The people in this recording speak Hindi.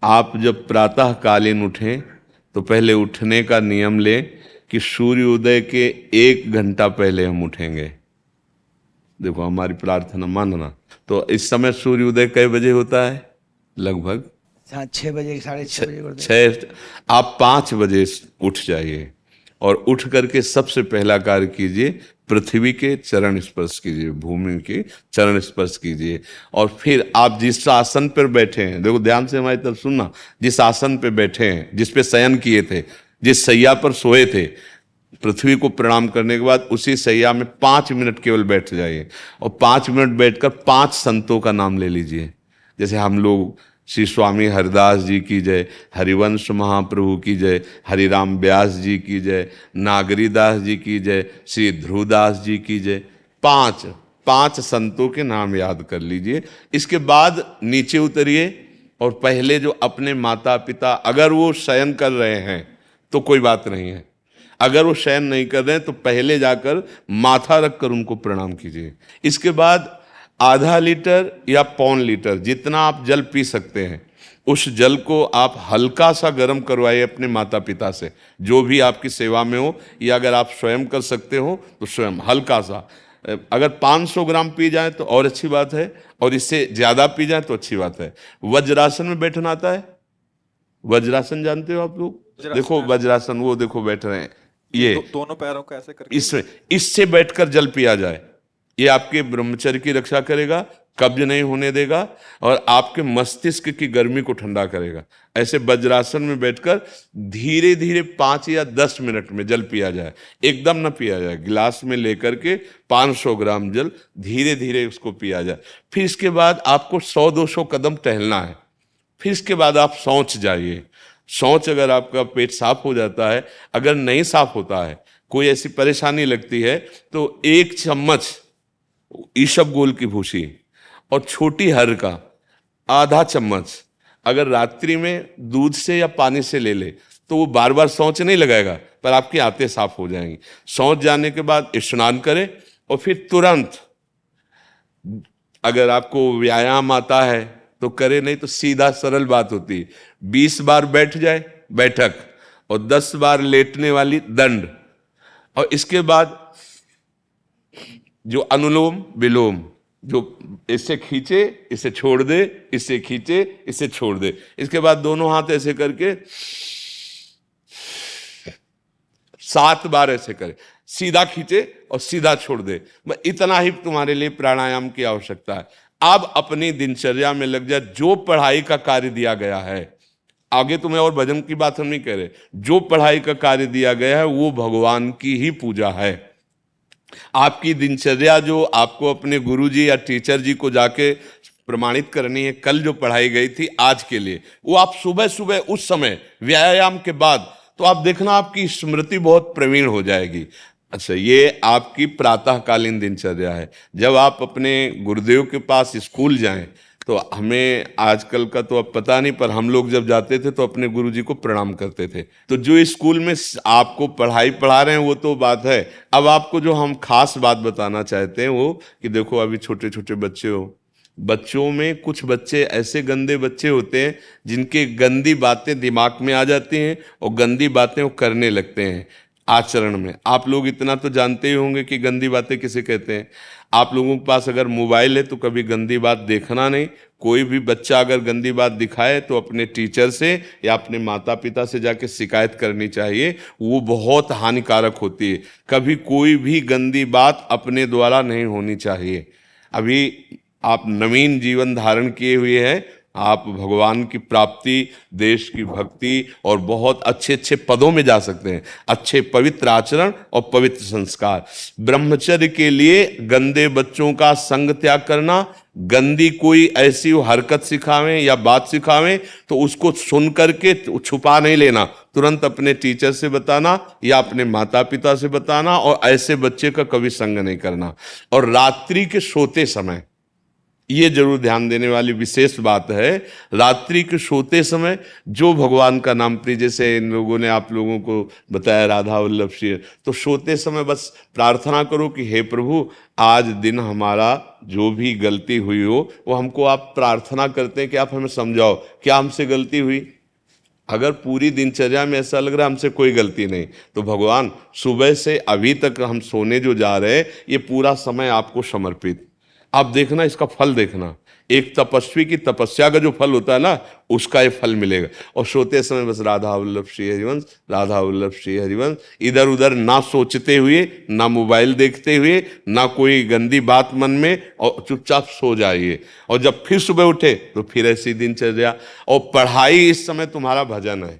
आप जब प्रातः कालीन उठें तो पहले उठने का नियम लें कि सूर्योदय के 1 घंटा पहले हम उठेंगे। देखो हमारी प्रार्थना मानना। तो इस समय सूर्योदय कई बजे होता है? लगभग हाँ, 6 बजे, 6:30 बजे कर दें। 6। आप 5 बजे उठ जाइए और उठ करके सबसे पहला कार्य कीजिए, पृथ्वी के चरण स्पर्श कीजिए, भूमि के चरण स्पर्श कीजिए। और फिर आप जिस आसन पर बैठे हैं, देखो ध्यान से हमारी तरफ सुनना, जिस आसन पे बैठे हैं, जिस पे शयन किए थे, जिस सैया पर सोए थे, पृथ्वी को प्रणाम करने के बाद उसी सैया में 5 मिनट केवल बैठ जाइए और 5 मिनट बैठकर 5 संतों का नाम ले लीजिए। जैसे हम लोग श्री स्वामी हरिदास जी की जय, हरिवंश महाप्रभु की जय, हरिराम व्यास जी की जय, नागरीदास जी की जय, श्री ध्रुवदास जी की जय। पांच पांच संतों के नाम याद कर लीजिए। इसके बाद नीचे उतरिए और पहले जो अपने माता पिता, अगर वो शयन कर रहे हैं तो कोई बात नहीं है, अगर वो शयन नहीं कर रहे हैं तो पहले जाकर माथा रखकर उनको प्रणाम कीजिए। इसके बाद आधा लीटर या 1.25 लीटर जितना आप जल पी सकते हैं, उस जल को आप हल्का सा गर्म करवाइए अपने माता पिता से, जो भी आपकी सेवा में हो, या अगर आप स्वयं कर सकते हो तो स्वयं हल्का सा। अगर 500 ग्राम पी जाए तो और अच्छी बात है, और इससे ज्यादा पी जाए तो अच्छी बात है। वज्रासन में बैठना आता है? वज्रासन जानते हो आप लोग? देखो वज्रासन, वो देखो बैठ रहे हैं, ये दोनों पैरों को ऐसे करके इससे बैठकर जल पिया जाए। ये आपके ब्रह्मचर्य की रक्षा करेगा, कब्ज नहीं होने देगा और आपके मस्तिष्क की गर्मी को ठंडा करेगा। ऐसे वज्रासन में बैठकर धीरे धीरे 5 या 10 मिनट में जल पिया जाए, एकदम ना पिया जाए। गिलास में लेकर के 500 ग्राम जल धीरे धीरे उसको पिया जाए। फिर इसके बाद आपको 100-200 कदम टहलना है। फिर इसके बाद आप शौच जाइए। शौच अगर आपका पेट साफ हो जाता है, अगर नहीं साफ होता है, कोई ऐसी परेशानी लगती है, तो 1 चम्मच ईसबगोल की भूसी और छोटी हर का आधा चम्मच अगर रात्रि में दूध से या पानी से ले ले तो वो बार बार शौच नहीं लगाएगा, पर आपकी आंतें साफ हो जाएंगी। शौच जाने के बाद स्नान करें और फिर तुरंत, अगर आपको व्यायाम आता है तो करे, नहीं तो सीधा सरल बात होती है, 20 बार बैठ जाए बैठक और 10 बार लेटने वाली दंड। और इसके बाद जो अनुलोम विलोम, जो इससे खींचे इसे छोड़ दे, इससे खींचे इसे छोड़ दे, इसके बाद दोनों हाथ ऐसे करके 7 बार ऐसे करे, सीधा खींचे और सीधा छोड़ दे। इतना ही तुम्हारे लिए प्राणायाम की आवश्यकता है। अब अपनी दिनचर्या में लग जा। जो पढ़ाई का कार्य दिया गया है, आगे तुम्हें और भजन की बात हम नहीं कह रहे, जो पढ़ाई का कार्य दिया गया है वो भगवान की ही पूजा है। आपकी दिनचर्या जो आपको अपने गुरुजी या टीचर जी को जाके प्रमाणित करनी है, कल जो पढ़ाई गई थी आज के लिए, वो आप सुबह सुबह उस समय व्यायाम के बाद, तो आप देखना आपकी स्मृति बहुत प्रवीण हो जाएगी। अच्छा, ये आपकी प्रातःकालीन दिनचर्या है। जब आप अपने गुरुदेव के पास स्कूल जाएं, तो हमें आजकल का तो अब पता नहीं, पर हम लोग जब जाते थे तो अपने गुरुजी को प्रणाम करते थे। तो जो स्कूल में आपको पढ़ाई पढ़ा रहे हैं वो तो बात है, अब आपको जो हम खास बात बताना चाहते हैं वो कि देखो अभी छोटे छोटे बच्चे हो, बच्चों में कुछ बच्चे ऐसे गंदे बच्चे होते हैं जिनके गंदी बातें दिमाग में आ जाती हैं और गंदी बातें वो करने लगते हैं आचरण में। आप लोग इतना तो जानते ही होंगे कि गंदी बातें किसे कहते हैं। आप लोगों के पास अगर मोबाइल है तो कभी गंदी बात देखना नहीं। कोई भी बच्चा अगर गंदी बात दिखाए तो अपने टीचर से या अपने माता पिता से जाके शिकायत करनी चाहिए, वो बहुत हानिकारक होती है। कभी कोई भी गंदी बात अपने द्वारा नहीं होनी चाहिए। अभी आप नवीन जीवन धारण किए हुए हैं, आप भगवान की प्राप्ति, देश की भक्ति और बहुत अच्छे अच्छे पदों में जा सकते हैं। अच्छे पवित्र आचरण और पवित्र संस्कार। ब्रह्मचर्य के लिए गंदे बच्चों का संग त्याग करना, गंदी कोई ऐसी हरकत सिखावें या बात सिखावें तो उसको सुन करके छुपा नहीं लेना, तुरंत अपने टीचर से बताना या अपने माता पिता से बताना, और ऐसे बच्चे का कभी संग नहीं करना। और रात्रि के सोते समय ये जरूर ध्यान देने वाली विशेष बात है। रात्रि के सोते समय जो भगवान का नाम प्रिय, जैसे इन लोगों ने आप लोगों को बताया राधा वल्लभ श्री, तो सोते समय बस प्रार्थना करो कि हे प्रभु आज दिन हमारा जो भी गलती हुई हो वो हमको आप प्रार्थना करते हैं कि आप हमें समझाओ क्या हमसे गलती हुई। अगर पूरी दिनचर्या में ऐसा लग रहा है हमसे कोई गलती नहीं, तो भगवान सुबह से अभी तक हम सोने जो जा रहे हैं ये पूरा समय आपको समर्पित। आप देखना इसका फल देखना, एक तपस्वी की तपस्या का जो फल होता है ना उसका ये फल मिलेगा। और सोते समय बस राधा वल्लभ श्री हरिवंश, राधा वल्लभ श्री हरिवंश, इधर उधर ना सोचते हुए, ना मोबाइल देखते हुए, ना कोई गंदी बात मन में, और चुपचाप सो जाइए। और जब फिर सुबह उठे तो फिर ऐसी दिनचर्या। और पढ़ाई इस समय तुम्हारा भजन है।